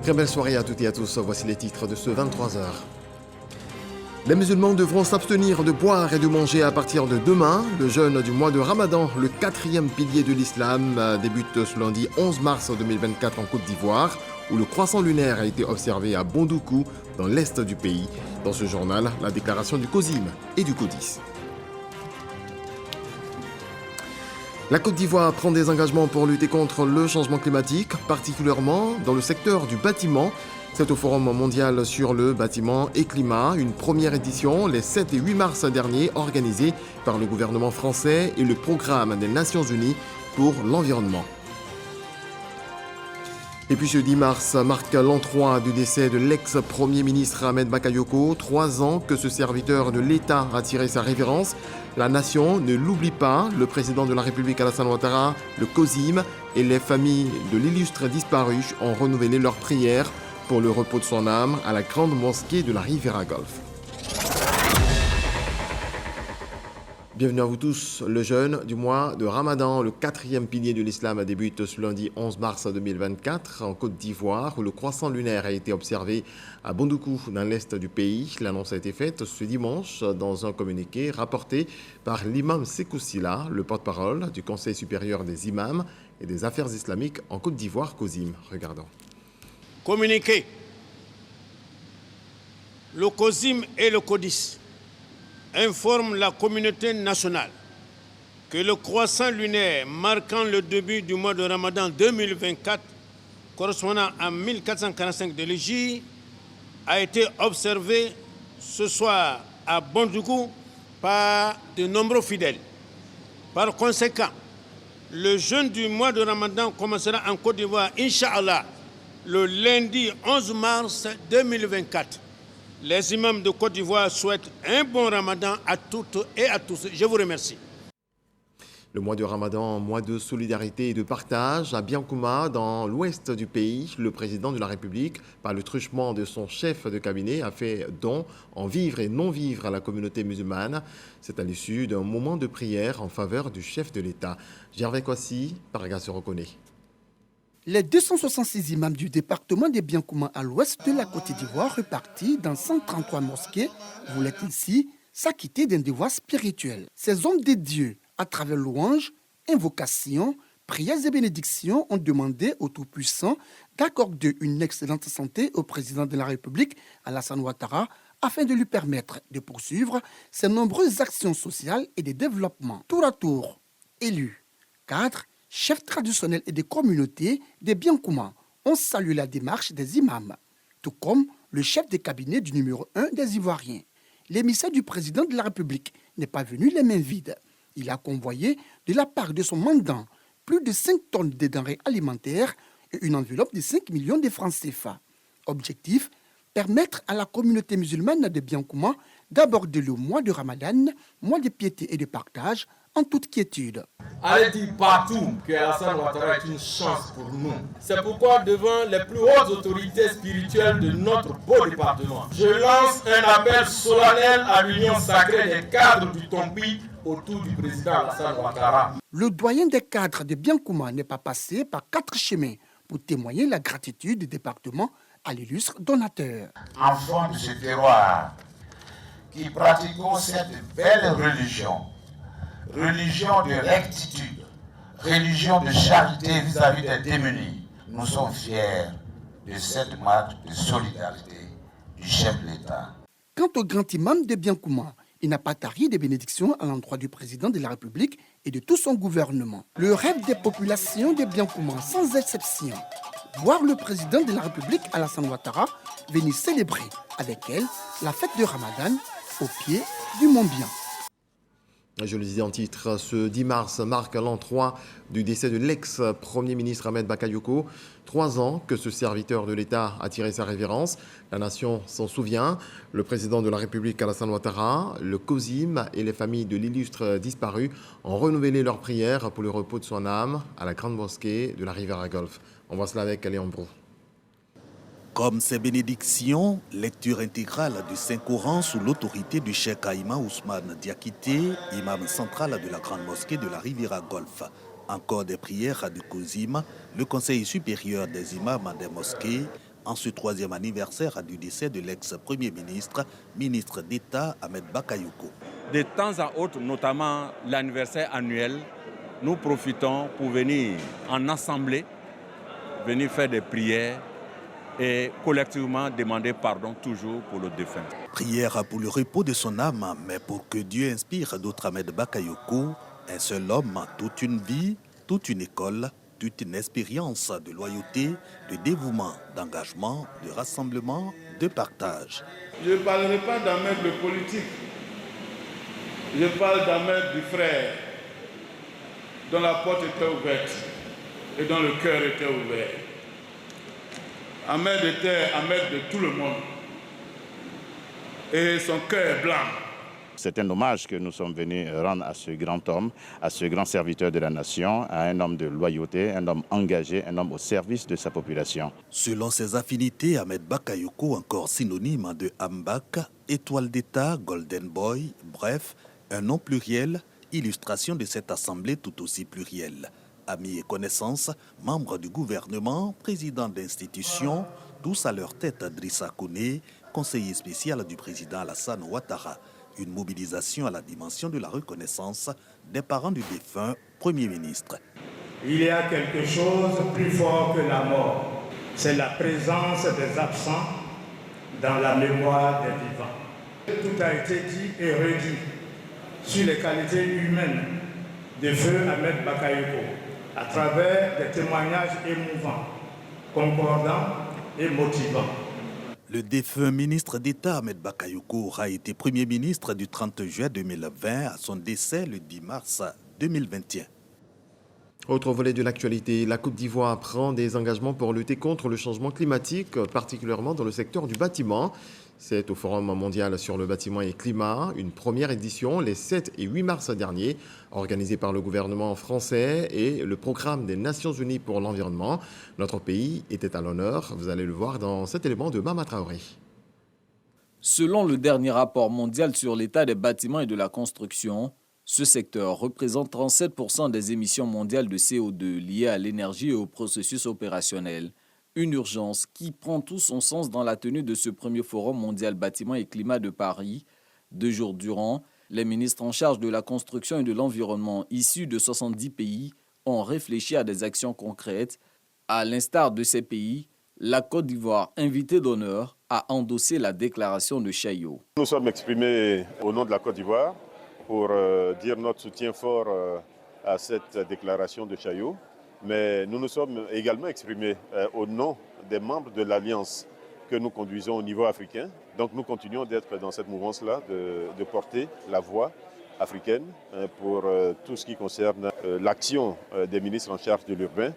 Très belle soirée à toutes et à tous. Voici les titres de ce 23h. Les musulmans devront s'abstenir de boire et de manger à partir de demain. Le jeûne du mois de Ramadan, le 4e pilier de l'islam, débute ce lundi 11 mars 2024 en Côte d'Ivoire, où le croissant lunaire a été observé à Bondoukou, dans l'est du pays. Dans ce journal, la déclaration du COSIM et du CODIS. La Côte d'Ivoire prend des engagements pour lutter contre le changement climatique, particulièrement dans le secteur du bâtiment. C'est au Forum mondial sur le bâtiment et climat, une première édition les 7 et 8 mars dernier, organisée par le gouvernement français et le programme des Nations Unies pour l'environnement. Et puis ce 10 mars marque l'an 3 du décès de l'ex-premier ministre Ahmed Bakayoko. 3 ans que ce serviteur de l'État a tiré sa révérence. La nation ne l'oublie pas. Le président de la République Alassane Ouattara, le COSIM et les familles de l'illustre disparu ont renouvelé leurs prières pour le repos de son âme à la grande mosquée de la Riviera Golf. Bienvenue à vous tous. Le jeûne du mois de Ramadan, le 4e pilier de l'islam, débute ce lundi 11 mars 2024 en Côte d'Ivoire, où le croissant lunaire a été observé à Bondoukou, dans l'est du pays. L'annonce a été faite ce dimanche dans un communiqué rapporté par l'imam Sékou Sylla, le porte-parole du Conseil supérieur des imams et des affaires islamiques en Côte d'Ivoire, COSIM. Regardons. Communiqué. Le COSIM et le CODIS informe la communauté nationale que le croissant lunaire marquant le début du mois de Ramadan 2024, correspondant à 1445 de l'Hégire, a été observé ce soir à Bondoukou par de nombreux fidèles. Par conséquent, le jeûne du mois de Ramadan commencera en Côte d'Ivoire, Inch'Allah, le lundi 11 mars 2024. Les imams de Côte d'Ivoire souhaitent un bon Ramadan à toutes et à tous. Je vous remercie. Le mois de Ramadan, mois de solidarité et de partage. À Biankouma, dans l'ouest du pays, le président de la République, par le truchement de son chef de cabinet, a fait don en vivre et non vivre à la communauté musulmane. C'est à l'issue d'un moment de prière en faveur du chef de l'État. Gervais Kwasi, Paraga se reconnaît. Les 266 imams du département des Biankouma à l'ouest de la Côte d'Ivoire, repartis dans 133 mosquées, voulaient ici s'acquitter d'un devoir spirituel. Ces hommes de Dieu, à travers louanges, invocations, prières et bénédictions, ont demandé au Tout-Puissant d'accorder une excellente santé au président de la République, Alassane Ouattara, afin de lui permettre de poursuivre ses nombreuses actions sociales et de développement. Tour à tour, élus, cadres, chefs traditionnels et des communautés des Biankouma ont salué la démarche des imams, tout comme le chef de cabinet du numéro 1 des Ivoiriens. L'émissaire du président de la République n'est pas venu les mains vides. Il a convoyé de la part de son mandant plus de 5 tonnes de denrées alimentaires et une enveloppe de 5 millions de francs CFA. Objectif, permettre à la communauté musulmane de Biankouma d'aborder le mois de Ramadan, mois de piété et de partage, en toute quiétude. Allez dire partout que Alassane Ouattara est une chance pour nous. C'est pourquoi devant les plus hautes autorités spirituelles de notre beau département, je lance un appel solennel à l'union sacrée des cadres du Tompi autour du président Alassane Ouattara. Le doyen des cadres de Biankouma n'est pas passé par 4 chemins pour témoigner la gratitude du département à l'illustre donateur. Enfants de ce terroir qui pratiquons cette belle religion, religion de rectitude, religion de charité vis-à-vis des démunis, nous sommes fiers de cette marque de solidarité du chef de l'État. Quant au grand imam de Biankouma, il n'a pas tari des bénédictions à l'endroit du président de la République et de tout son gouvernement. Le rêve des populations de Biankouma, sans exception, voir le président de la République, Alassane Ouattara, venir célébrer avec elle la fête de Ramadan au pied du Mont Bian. Je le disais en titre, ce 10 mars marque l'an 3 du décès de l'ex-premier ministre Ahmed Bakayoko. 3 ans que ce serviteur de l'État a tiré sa révérence. La nation s'en souvient. Le président de la République, Alassane Ouattara, le COSIM et les familles de l'illustre disparu ont renouvelé leurs prières pour le repos de son âme à la grande mosquée de la Riviera Golf. On voit cela avec Léon Brou. Comme ces bénédictions, lecture intégrale du Saint-Coran sous l'autorité du cheikh Aïma Ousmane Diakité, imam central de la grande mosquée de la Riviera Golf. Encore des prières du COSIM, le Conseil supérieur des imams des mosquées, en ce 3e anniversaire du décès de l'ex-premier ministre, ministre d'État Ahmed Bakayoko. De temps à autre, notamment l'anniversaire annuel, nous profitons pour venir en assemblée, venir faire des prières et collectivement demander pardon toujours pour le défunt. Prière pour le repos de son âme, mais pour que Dieu inspire d'autres Ahmed Bakayoko, un seul homme, toute une vie, toute une école, toute une expérience de loyauté, de dévouement, d'engagement, de rassemblement, de partage. Je ne parlerai pas d'Ahmed le politique, je parle d'Ahmed du frère, dont la porte était ouverte et dont le cœur était ouvert. Ahmed était Ahmed de tout le monde et son cœur est blanc. C'est un hommage que nous sommes venus rendre à ce grand homme, à ce grand serviteur de la nation, à un homme de loyauté, un homme engagé, un homme au service de sa population. Selon ses affinités, Ahmed Bakayoko, encore synonyme de Ambak, étoile d'État, Golden Boy, bref, un nom pluriel, illustration de cette assemblée tout aussi plurielle. Amis et connaissances, membres du gouvernement, présidents d'institutions, tous à leur tête Drissa Kone, conseiller spécial du président Alassane Ouattara. Une mobilisation à la dimension de la reconnaissance des parents du défunt Premier ministre. Il y a quelque chose de plus fort que la mort. C'est la présence des absents dans la mémoire des vivants. Tout a été dit et redit sur les qualités humaines de feu Ahmed Bakayoko à travers des témoignages émouvants, concordants et motivants. Le défunt ministre d'État Ahmed Bakayoko aura été Premier ministre du 30 juin 2020 à son décès le 10 mars 2021. Autre volet de l'actualité, la Côte d'Ivoire prend des engagements pour lutter contre le changement climatique, particulièrement dans le secteur du bâtiment. C'est au Forum mondial sur le bâtiment et climat, une première édition les 7 et 8 mars dernier, organisée par le gouvernement français et le programme des Nations Unies pour l'environnement. Notre pays était à l'honneur, vous allez le voir dans cet élément de Mama Traoré. Selon le dernier rapport mondial sur l'état des bâtiments et de la construction, ce secteur représente 37% des émissions mondiales de CO2 liées à l'énergie et au processus opérationnel. Une urgence qui prend tout son sens dans la tenue de ce premier forum mondial bâtiment et climat de Paris. 2 jours durant, les ministres en charge de la construction et de l'environnement issus de 70 pays ont réfléchi à des actions concrètes. À l'instar de ces pays, la Côte d'Ivoire, invitée d'honneur, a endossé la déclaration de Chaillot. Nous sommes exprimés au nom de la Côte d'Ivoire pour dire notre soutien fort à cette déclaration de Chaillot. Mais nous nous sommes également exprimés au nom des membres de l'Alliance que nous conduisons au niveau africain. Donc nous continuons d'être dans cette mouvance-là, de porter la voix africaine pour tout ce qui concerne l'action des ministres en charge de l'urbain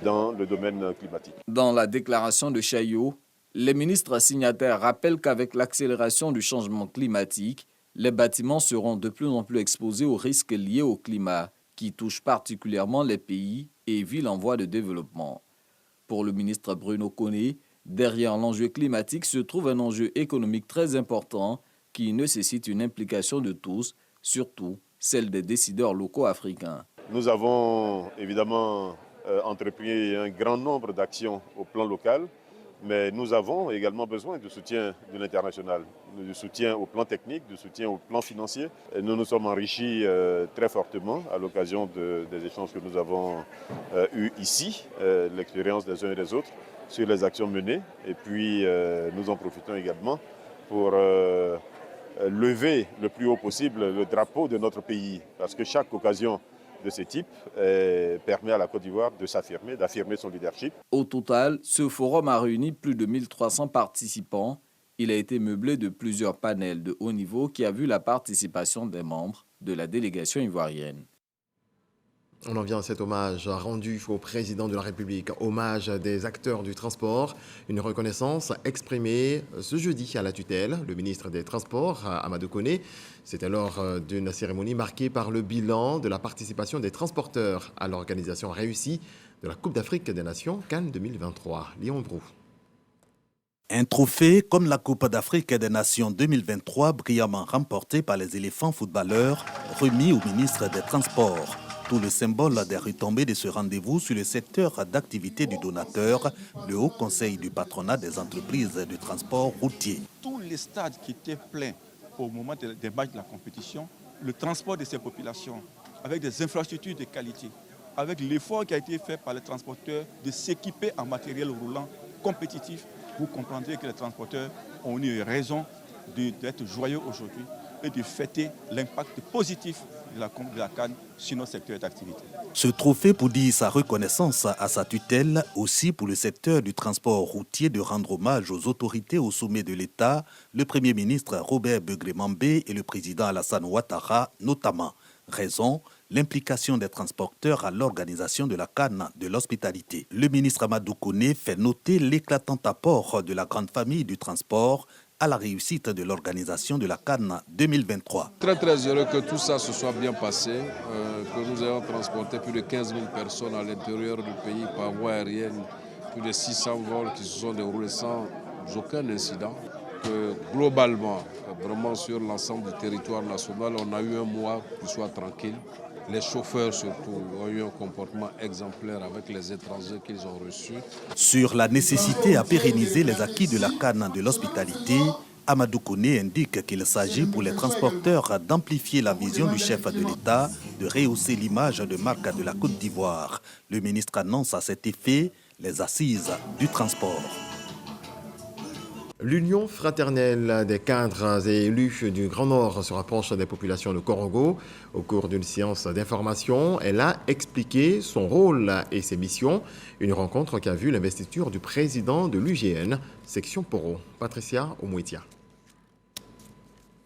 dans le domaine climatique. Dans la déclaration de Chaillot, les ministres signataires rappellent qu'avec l'accélération du changement climatique, les bâtiments seront de plus en plus exposés aux risques liés au climat, qui touchent particulièrement les pays et villes en voie de développement. Pour le ministre Bruno Kone, derrière l'enjeu climatique se trouve un enjeu économique très important qui nécessite une implication de tous, surtout celle des décideurs locaux africains. Nous avons évidemment entrepris un grand nombre d'actions au plan local, mais nous avons également besoin du soutien de l'international, du soutien au plan technique, du soutien au plan financier. Et nous nous sommes enrichis très fortement à l'occasion des échanges que nous avons eus ici, l'expérience des uns et des autres sur les actions menées. Et puis nous en profitons également pour lever le plus haut possible le drapeau de notre pays, parce que chaque occasion de ce type permet à la Côte d'Ivoire de s'affirmer, d'affirmer son leadership. Au total, ce forum a réuni plus de 1300 participants. Il a été meublé de plusieurs panels de haut niveau qui a vu la participation des membres de la délégation ivoirienne. On en vient à cet hommage rendu au président de la République, hommage des acteurs du transport, une reconnaissance exprimée ce jeudi à la tutelle. Le ministre des Transports, Amadou Koné, c'était lors d'une cérémonie marquée par le bilan de la participation des transporteurs à l'organisation réussie de la Coupe d'Afrique des Nations Cannes 2023. Léon Brou. Un trophée comme la Coupe d'Afrique des Nations 2023, brillamment remporté par les éléphants footballeurs, remis au ministre des Transports. Surtout le symbole des retombées de ce rendez-vous sur le secteur d'activité du donateur, le Haut Conseil du patronat des entreprises de transport routier. Tous les stades qui étaient pleins au moment des matchs de la compétition, le transport de ces populations avec des infrastructures de qualité, avec l'effort qui a été fait par les transporteurs de s'équiper en matériel roulant compétitif, vous comprendrez que les transporteurs ont eu raison d'être joyeux aujourd'hui et de fêter l'impact positif de la CAN sur notre secteur d'activité. Ce trophée pour dire sa reconnaissance à sa tutelle, aussi pour le secteur du transport routier, de rendre hommage aux autorités au sommet de l'État, le Premier ministre Robert Begré-Mambé et le président Alassane Ouattara notamment. Raison, l'implication des transporteurs à l'organisation de la CAN de l'hospitalité. Le ministre Amadou Koné fait noter l'éclatant apport de la grande famille du transport à la réussite de l'organisation de la CAN 2023. Très heureux que tout ça se soit bien passé, que nous ayons transporté plus de 15 000 personnes à l'intérieur du pays par voie aérienne, plus de 600 vols qui se sont déroulés sans aucun incident. Que globalement, vraiment sur l'ensemble du territoire national, on a eu un mois qui soit tranquille. Les chauffeurs surtout ont eu un comportement exemplaire avec les étrangers qu'ils ont reçus. Sur la nécessité à pérenniser les acquis de la CAN de l'hospitalité, Amadou Koné indique qu'il s'agit pour les transporteurs d'amplifier la vision du chef de l'État, de rehausser l'image de marque de la Côte d'Ivoire. Le ministre annonce à cet effet les assises du transport. L'Union fraternelle des cadres et élus du Grand Nord se rapproche des populations de Korogo. Au cours d'une séance d'information, elle a expliqué son rôle et ses missions. Une rencontre qui a vu l'investiture du président de l'UGN, section Poro. Patricia Omouetia.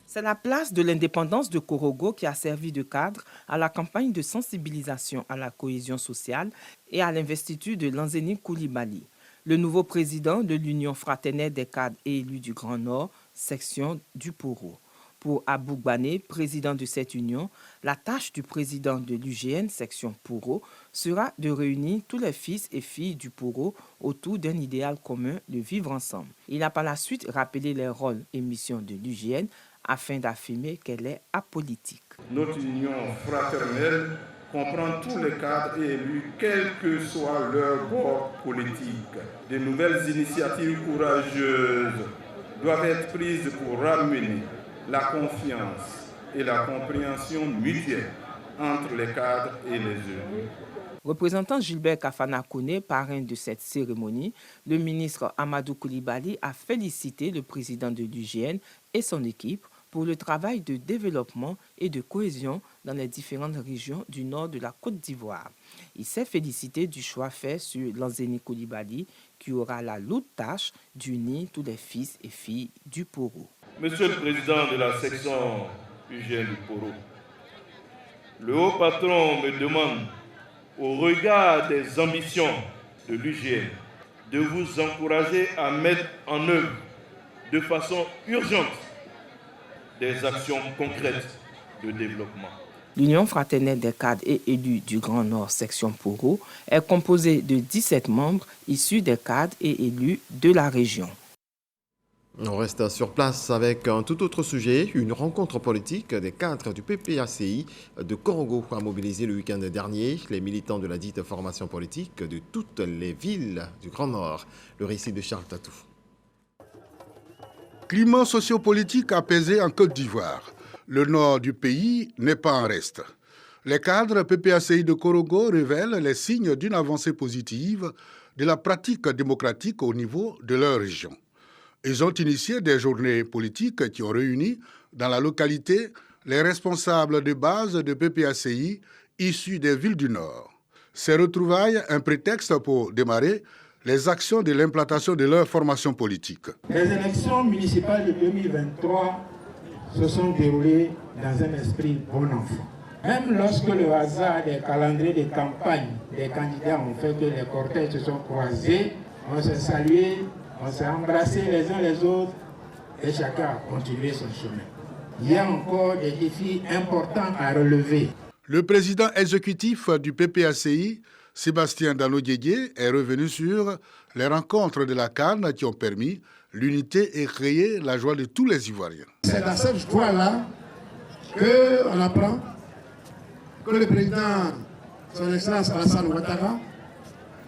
C'est la place de l'indépendance de Korogo qui a servi de cadre à la campagne de sensibilisation à la cohésion sociale et à l'investiture de Lanzeni Koulibaly, le nouveau président de l'Union fraternelle des cadres et élus du Grand Nord, section du Poro. Pour Abou Bané, président de cette union, la tâche du président de l'UGN, section Poro, sera de réunir tous les fils et filles du Poro autour d'un idéal commun de vivre ensemble. Il a par la suite rappelé les rôles et missions de l'UGN afin d'affirmer qu'elle est apolitique. Notre union fraternelle comprend tous les cadres et élus, quel que soit leur bord politique. De nouvelles initiatives courageuses doivent être prises pour ramener la confiance et la compréhension mutuelle entre les cadres et les élus. Représentant Gilbert Kafana Koné, parrain de cette cérémonie, le ministre Amadou Koulibaly a félicité le président de l'UGN et son équipe pour le travail de développement et de cohésion dans les différentes régions du nord de la Côte d'Ivoire. Il s'est félicité du choix fait sur Lanzeni Koulibaly, qui aura la lourde tâche d'unir tous les fils et filles du Poro. Monsieur le Président de la section UGN du Poro, le haut patron me demande, au regard des ambitions de l'UGN, de vous encourager à mettre en œuvre de façon urgente des actions concrètes de développement. L'Union fraternelle des cadres et élus du Grand Nord, section Poro, est composée de 17 membres issus des cadres et élus de la région. On reste sur place avec un tout autre sujet. Une rencontre politique des cadres du PPACI de Korogo a mobilisé le week-end dernier les militants de la dite formation politique de toutes les villes du Grand Nord. Le récit de Charles Tatou. Climat sociopolitique apaisé en Côte d'Ivoire. Le nord du pays n'est pas en reste. Les cadres PPACI de Korogo révèlent les signes d'une avancée positive de la pratique démocratique au niveau de leur région. Ils ont initié des journées politiques qui ont réuni dans la localité les responsables de base de PPACI issus des villes du Nord. Ces retrouvailles, un prétexte pour démarrer les actions de l'implantation de leur formation politique. Les élections municipales de 2023 se sont déroulées dans un esprit bon enfant. Même lorsque le hasard des calendriers de campagne des candidats ont fait que les cortèges se sont croisés, on s'est salué, on s'est embrassés les uns les autres et chacun a continué son chemin. Il y a encore des défis importants à relever. Le président exécutif du PPACI, Sébastien Dano-Diédié, est revenu sur les rencontres de la CAN qui ont permis l'unité et créé la joie de tous les Ivoiriens. C'est dans cette joie-là qu'on apprend que le président son Excellence Alassane Ouattara,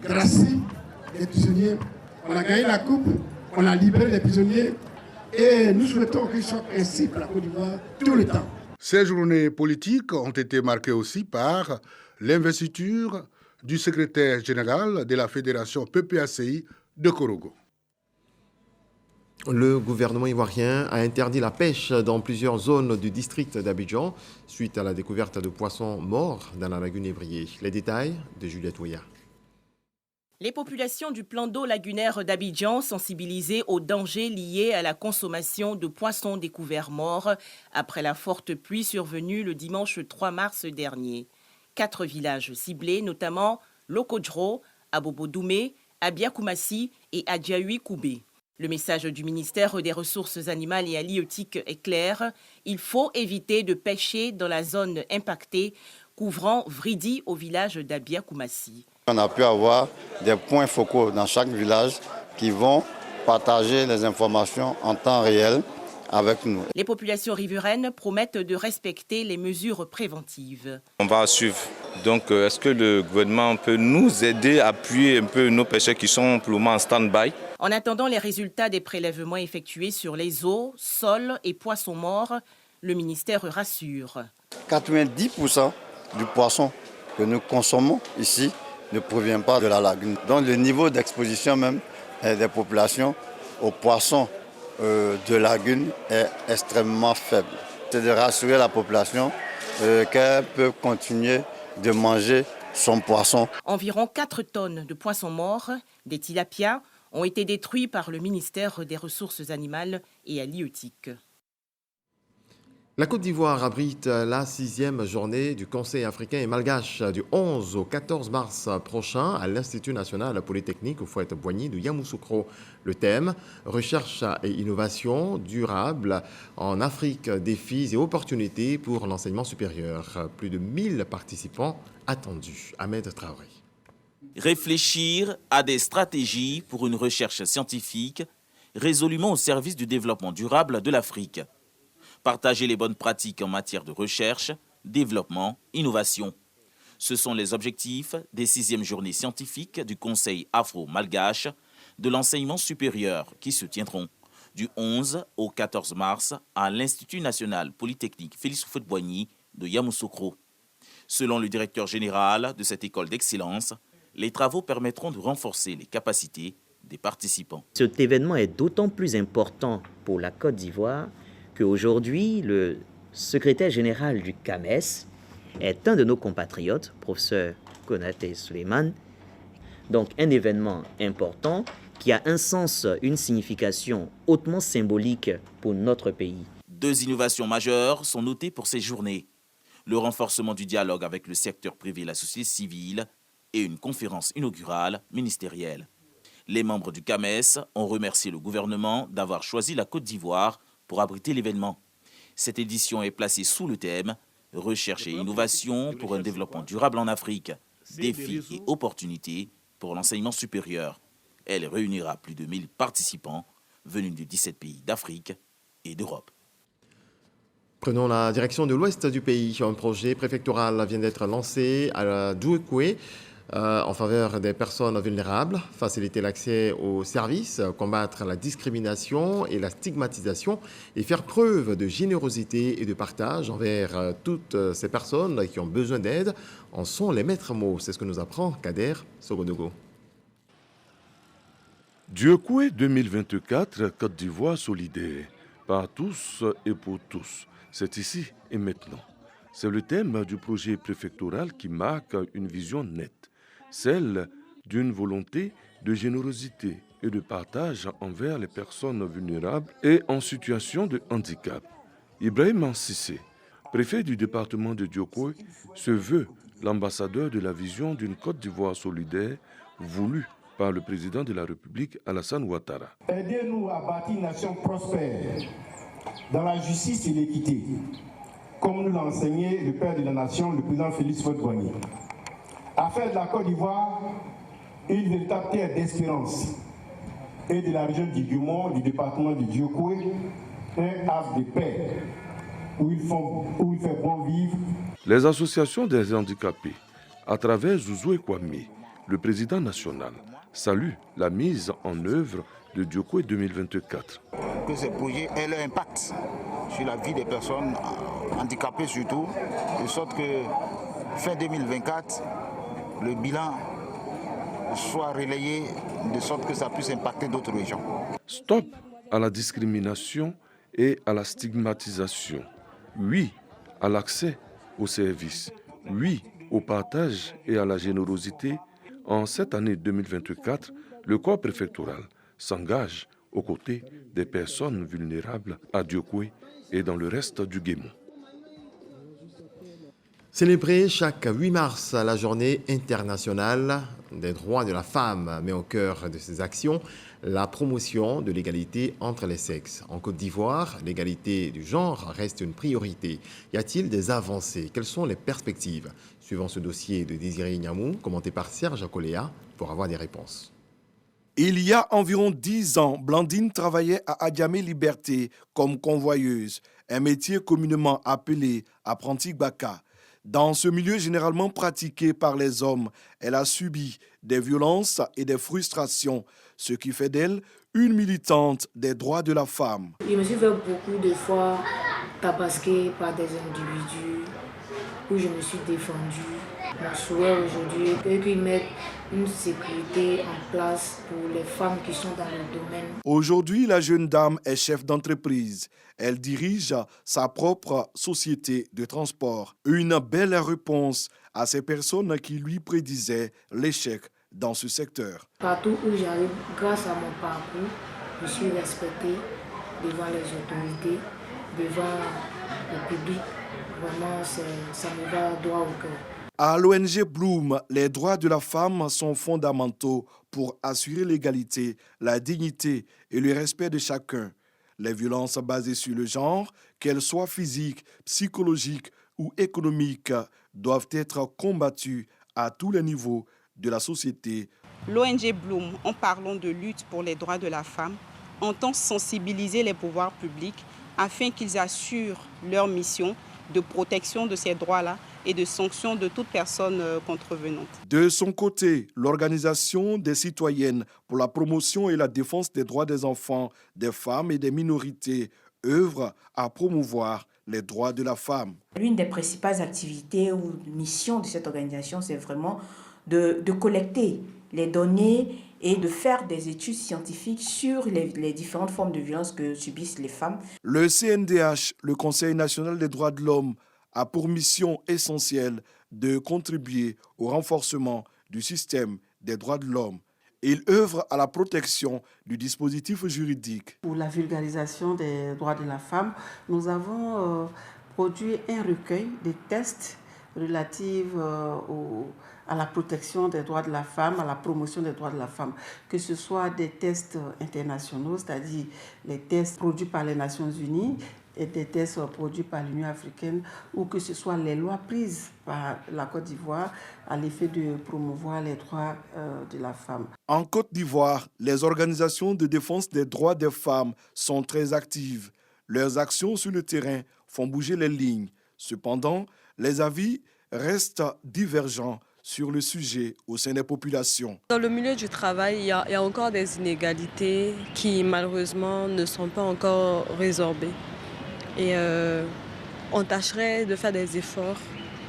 gracie les prisonniers. On a gagné la coupe, on a libéré les prisonniers et nous souhaitons qu'il soit ainsi pour la Côte d'Ivoire tout le temps. Ces journées politiques ont été marquées aussi par l'investiture du secrétaire général de la Fédération PPACI de Korogo. Le gouvernement ivoirien a interdit la pêche dans plusieurs zones du district d'Abidjan suite à la découverte de poissons morts dans la lagune Évrier. Les détails de Juliette Ouya. Les populations du plan d'eau lagunaire d'Abidjan sensibilisées aux dangers liés à la consommation de poissons découverts morts après la forte pluie survenue le dimanche 3 mars dernier. 4 villages ciblés, notamment Lokodjro, Abobo-Doumé, Abia-Koumassi et Adjahui-Koubé. Le message du ministère des Ressources animales et halieutiques est clair. Il faut éviter de pêcher dans la zone impactée couvrant Vridi au village d'Abia-Koumassi. On a pu avoir des points focaux dans chaque village qui vont partager les informations en temps réel avec nous. Les populations riveraines promettent de respecter les mesures préventives. On va suivre. Donc, est-ce que le gouvernement peut nous aider à appuyer un peu nos pêcheurs qui sont pour le moment en stand-by? En attendant les résultats des prélèvements effectués sur les eaux, sols et poissons morts, le ministère rassure. 90% du poisson que nous consommons ici ne provient pas de la lagune. Donc le niveau d'exposition même des populations aux poissons de lagune est extrêmement faible. C'est de rassurer la population qu'elle peut continuer de manger son poisson. Environ 4 tonnes de poissons morts, des tilapias, ont été détruits par le ministère des Ressources animales et halieutiques. La Côte d'Ivoire abrite la 6e journée du Conseil africain et malgache du 11 au 14 mars prochain à l'Institut national polytechnique au Fouette-Boigny de Yamoussoukro. Le thème « Recherche et innovation durable en Afrique, défis et opportunités pour l'enseignement supérieur ». Plus de 1000 participants attendus. Ahmed Traoré. Réfléchir à des stratégies pour une recherche scientifique résolument au service du développement durable de l'Afrique. Partager les bonnes pratiques en matière de recherche, développement, innovation. Ce sont les objectifs des 6e journées scientifiques du Conseil afro-malgache de l'enseignement supérieur qui se tiendront du 11 au 14 mars à l'Institut national polytechnique Félix Houphouët-Boigny de Yamoussoukro. Selon le directeur général de cette école d'excellence, les travaux permettront de renforcer les capacités des participants. Cet événement est d'autant plus important pour la Côte d'Ivoire qu'aujourd'hui, le secrétaire général du CAMES est un de nos compatriotes, professeur Konaté Suleiman. Donc un événement important qui a un sens, une signification hautement symbolique pour notre pays. 2 innovations majeures sont notées pour ces journées. Le renforcement du dialogue avec le secteur privé et la société civile et une conférence inaugurale ministérielle. Les membres du CAMES ont remercié le gouvernement d'avoir choisi la Côte d'Ivoire pour abriter l'événement. Cette édition est placée sous le thème « Recherche et innovation pour un développement durable en Afrique, défis et opportunités pour l'enseignement supérieur ». Elle réunira plus de 1000 participants venus de 17 pays d'Afrique et d'Europe. Prenons la direction de l'ouest du pays. Un projet préfectoral vient d'être lancé à Djouekoué en faveur des personnes vulnérables, faciliter l'accès aux services, combattre la discrimination et la stigmatisation et faire preuve de générosité et de partage envers toutes ces personnes qui ont besoin d'aide en sont les maîtres mots. C'est ce que nous apprend Kader Sogodogo. Djouekoué 2024, Côte d'Ivoire solidaire, par tous et pour tous. C'est ici et maintenant. C'est le thème du projet préfectoral qui marque une vision nette, celle d'une volonté de générosité et de partage envers les personnes vulnérables et en situation de handicap. Ibrahim Sissé, préfet du département de Djouekoué, se veut l'ambassadeur de la vision d'une Côte d'Ivoire solidaire voulue par le président de la République, Alassane Ouattara. Aidez-nous à bâtir une nation prospère dans la justice et l'équité, comme nous l'a enseigné le père de la nation, le président Félix Houphouët-Boigny. À faire de la Côte d'Ivoire une véritable terre d'espérance et de la région du Guimont, du département de Djouekoué, un havre de paix où il fait bon vivre. Les associations des handicapés, À travers Zouzoue Kwame, le président national salue la mise en œuvre de Diokwe 2024. Que ces projets aient leur impact sur la vie des personnes handicapées surtout, de sorte que fin 2024, le bilan soit relayé de sorte que ça puisse impacter d'autres régions. Stop à la discrimination et à la stigmatisation. Oui à l'accès aux services. Oui au partage et à la générosité. En cette année 2024, le corps préfectoral s'engage aux côtés des personnes vulnérables à Diokwe et dans le reste du Guémon. Célébrer chaque 8 mars la journée internationale des droits de la femme met au cœur de ses actions la promotion de l'égalité entre les sexes. En Côte d'Ivoire, l'égalité du genre reste une priorité. Y a-t-il des avancées? Quelles sont les perspectives? Suivant ce dossier de Désiré Ignamou, commenté par Serge Coléa, pour avoir des réponses. Il y a environ 10 ans, Blandine travaillait à Adjamé Liberté comme convoyeuse, un métier communément appelé apprenti baka. Dans ce milieu généralement pratiqué par les hommes, elle a subi des violences et des frustrations, ce qui fait d'elle une militante des droits de la femme. Je me suis fait beaucoup de fois tabasquer par des individus où je me suis défendue. Mon souhait aujourd'hui est qu'ils mettent une sécurité en place pour les femmes qui sont dans le domaine. Aujourd'hui, la jeune dame est chef d'entreprise. Elle dirige sa propre société de transport. Une belle réponse à ces personnes qui lui prédisaient l'échec dans ce secteur. Partout où j'arrive, grâce à mon parcours, je suis respectée devant les autorités, devant le public. Vraiment, ça me va droit au cœur. À l'ONG Bloom, les droits de la femme sont fondamentaux pour assurer l'égalité, la dignité et le respect de chacun. Les violences basées sur le genre, qu'elles soient physiques, psychologiques ou économiques, doivent être combattues à tous les niveaux de la société. L'ONG Bloom, en parlant de lutte pour les droits de la femme, entend sensibiliser les pouvoirs publics afin qu'ils assurent leur mission de protection de ces droits-là et de sanction de toute personne contrevenante. De son côté, l'Organisation des citoyennes pour la promotion et la défense des droits des enfants, des femmes et des minorités œuvre à promouvoir les droits de la femme. L'une des principales activités ou missions de cette organisation, c'est vraiment de collecter les données et de faire des études scientifiques sur les différentes formes de violence que subissent les femmes. Le CNDH, le Conseil national des droits de l'homme, a pour mission essentielle de contribuer au renforcement du système des droits de l'homme. Il œuvre à la protection du dispositif juridique. Pour la vulgarisation des droits de la femme, nous avons produit un recueil de tests relatifs à la protection des droits de la femme, à la promotion des droits de la femme, que ce soit des tests internationaux, c'est-à-dire les tests produits par les Nations Unies, et des tests produits par l'Union africaine, ou que ce soit les lois prises par la Côte d'Ivoire à l'effet de promouvoir les droits de la femme. En Côte d'Ivoire, les organisations de défense des droits des femmes sont très actives. Leurs actions sur le terrain font bouger les lignes. Cependant, les avis restent divergents sur le sujet au sein des populations. Dans le milieu du travail, il y a encore des inégalités qui malheureusement ne sont pas encore résorbées. Et on tâcherait de faire des efforts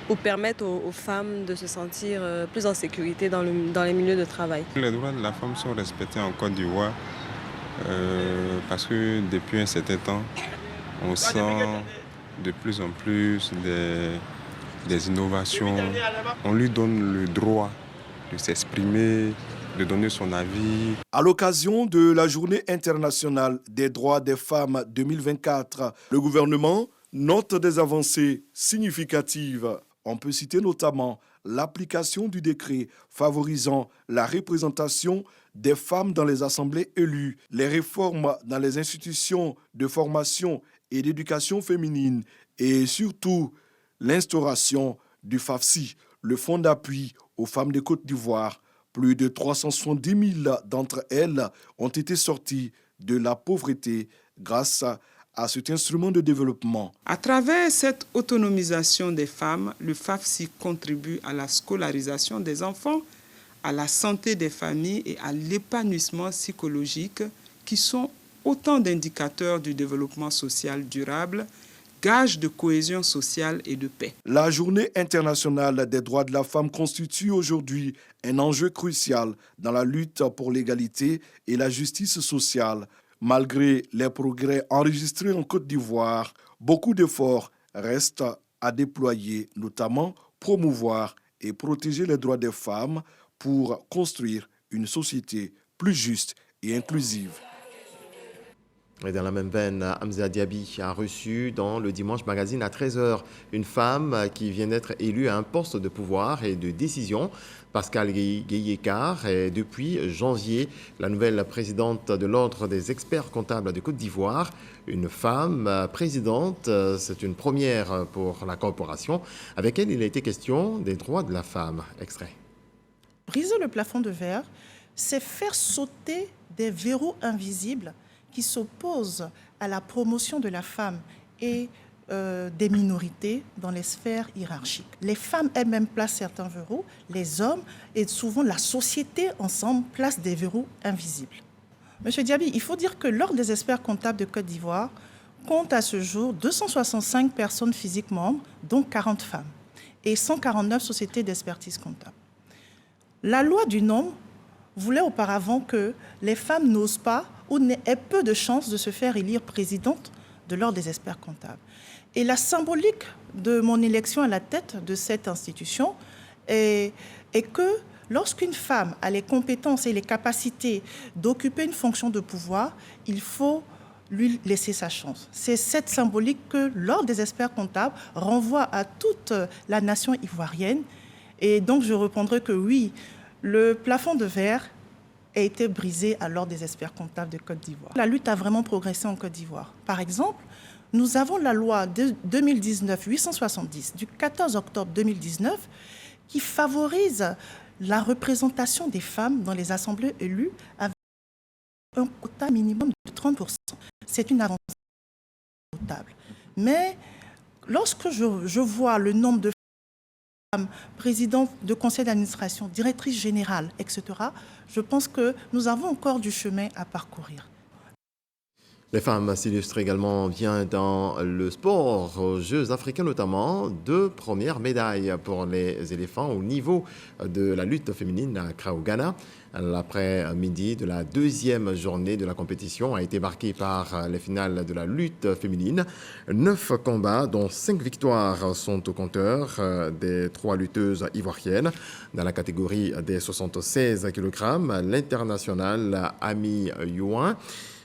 pour permettre aux femmes de se sentir plus en sécurité dans les milieux de travail. Les droits de la femme sont respectés en Côte d'Ivoire parce que depuis un certain temps, on sent de plus en plus des innovations. On lui donne le droit de s'exprimer, de donner son avis. À l'occasion de la Journée internationale des droits des femmes 2024, le gouvernement note des avancées significatives. On peut citer notamment l'application du décret favorisant la représentation des femmes dans les assemblées élues, les réformes dans les institutions de formation et d'éducation féminine et surtout l'instauration du FAFSI, le Fonds d'appui aux femmes de Côte d'Ivoire. Plus de 370 000 d'entre elles ont été sorties de la pauvreté grâce à cet instrument de développement. À travers cette autonomisation des femmes, le FAFSI contribue à la scolarisation des enfants, à la santé des familles et à l'épanouissement psychologique, qui sont autant d'indicateurs du développement social durable, gage de cohésion sociale et de paix. La Journée internationale des droits de la femme constitue aujourd'hui un enjeu crucial dans la lutte pour l'égalité et la justice sociale. Malgré les progrès enregistrés en Côte d'Ivoire, beaucoup d'efforts restent à déployer, notamment promouvoir et protéger les droits des femmes pour construire une société plus juste et inclusive. Et dans la même veine, Hamza Diaby a reçu dans le Dimanche Magazine à 13h une femme qui vient d'être élue à un poste de pouvoir et de décision. Pascal Gueye-Car est depuis janvier la nouvelle présidente de l'Ordre des experts comptables de Côte d'Ivoire. Une femme présidente, c'est une première pour la corporation. Avec elle, il a été question des droits de la femme. Extrait. Briser le plafond de verre, c'est faire sauter des verrous invisibles qui s'opposent à la promotion de la femme et des minorités dans les sphères hiérarchiques. Les femmes elles-mêmes placent certains verrous, les hommes et souvent la société ensemble place des verrous invisibles. Monsieur Diaby, il faut dire que l'Ordre des experts comptables de Côte d'Ivoire compte à ce jour 265 personnes physiques membres, dont 40 femmes, et 149 sociétés d'expertise comptable. La loi du nombre voulait auparavant que les femmes n'osent pas ou aient peu de chances de se faire élire présidente de l'Ordre des experts comptables. Et la symbolique de mon élection à la tête de cette institution est que lorsqu'une femme a les compétences et les capacités d'occuper une fonction de pouvoir, il faut lui laisser sa chance. C'est cette symbolique que l'Ordre des experts comptables renvoie à toute la nation ivoirienne. Et donc je répondrai que oui, le plafond de verre a été brisé à l'Ordre des experts comptables de Côte d'Ivoire. La lutte a vraiment progressé en Côte d'Ivoire. Par exemple, nous avons la loi de 2019-870 du 14 octobre 2019 qui favorise la représentation des femmes dans les assemblées élues avec un quota minimum de 30%. C'est une avancée notable. Mais lorsque je vois le nombre de femmes présidentes de conseil d'administration, directrices générales, etc., je pense que nous avons encore du chemin à parcourir. Les femmes s'illustrent également bien dans le sport, aux Jeux africains notamment. 2 premières médailles pour les éléphants au niveau de la lutte féminine à Accra au Ghana. L'après-midi de la 2e journée de la compétition a été marquée par les finales de la lutte féminine. 9 combats, dont 5 victoires sont au compteur des 3 lutteuses ivoiriennes. Dans la catégorie des 76 kg, l'internationale Ami Youan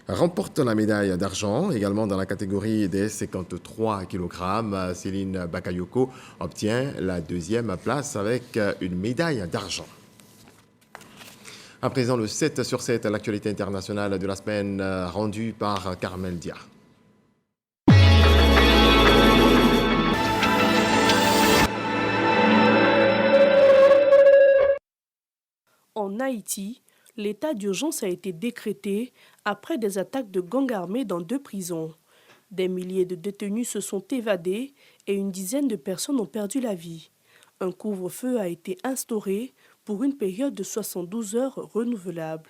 remporte la médaille d'argent. Également dans la catégorie des 53 kg, Céline Bakayoko obtient la 2e place avec une médaille d'argent. À présent, le 7 sur 7, l'actualité internationale de la semaine rendue par Carmel Dia. En Haïti, l'état d'urgence a été décrété après des attaques de gangs armés dans 2 prisons. Des milliers de détenus se sont évadés et une dizaine de personnes ont perdu la vie. Un couvre-feu a été instauré pour une période de 72 heures renouvelable.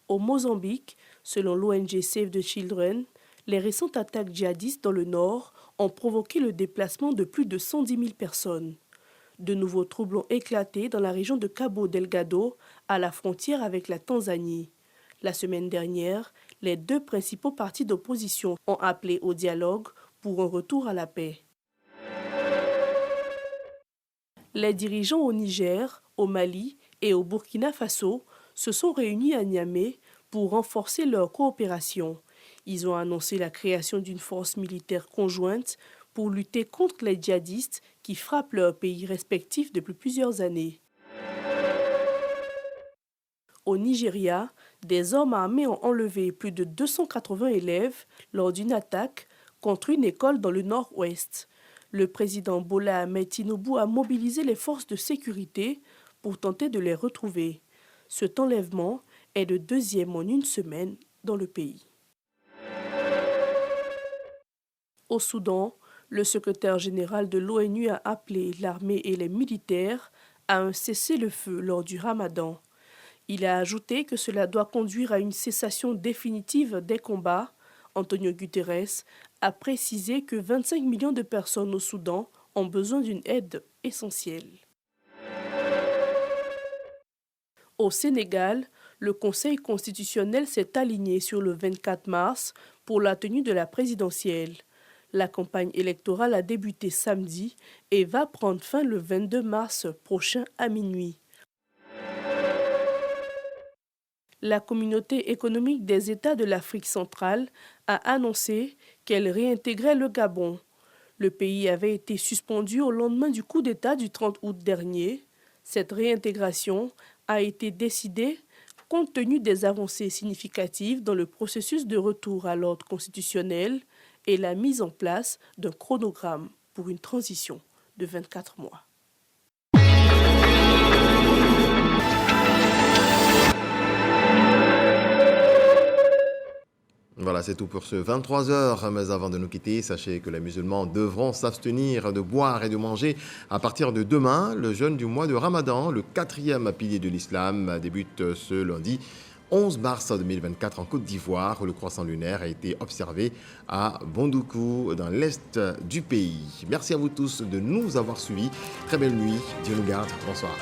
Au Mozambique, selon l'ONG Save the Children, les récentes attaques djihadistes dans le nord ont provoqué le déplacement de plus de 110 000 personnes. De nouveaux troubles ont éclaté dans la région de Cabo Delgado, à la frontière avec la Tanzanie. La semaine dernière, les 2 principaux partis d'opposition ont appelé au dialogue pour un retour à la paix. Les dirigeants au Niger, au Mali et au Burkina Faso se sont réunis à Niamey pour renforcer leur coopération. Ils ont annoncé la création d'une force militaire conjointe pour lutter contre les djihadistes qui frappent leurs pays respectifs depuis plusieurs années. Au Nigeria, des hommes armés ont enlevé plus de 280 élèves lors d'une attaque contre une école dans le nord-ouest. Le président Bola Ahmed Tinubu a mobilisé les forces de sécurité pour tenter de les retrouver. Cet enlèvement est le 2e en une semaine dans le pays. Au Soudan, le secrétaire général de l'ONU a appelé l'armée et les militaires à un cessez-le-feu lors du Ramadan. Il a ajouté que cela doit conduire à une cessation définitive des combats. Antonio Guterres a précisé que 25 millions de personnes au Soudan ont besoin d'une aide essentielle. Au Sénégal, le Conseil constitutionnel s'est aligné sur le 24 mars pour la tenue de la présidentielle. La campagne électorale a débuté samedi et va prendre fin le 22 mars prochain à minuit. La communauté économique des États de l'Afrique centrale a annoncé qu'elle réintégrait le Gabon. Le pays avait été suspendu au lendemain du coup d'État du 30 août dernier. Cette réintégration a été décidée compte tenu des avancées significatives dans le processus de retour à l'ordre constitutionnel et la mise en place d'un chronogramme pour une transition de 24 mois. Voilà, c'est tout pour ce 23h. Mais avant de nous quitter, sachez que les musulmans devront s'abstenir de boire et de manger à partir de demain. Le jeûne du mois de Ramadan, le 4e pilier de l'islam, débute ce lundi 11 mars 2024 en Côte d'Ivoire, où le croissant lunaire a été observé à Bondoukou, dans l'est du pays. Merci à vous tous de nous avoir suivis. Très belle nuit. Dieu nous garde. Bonsoir.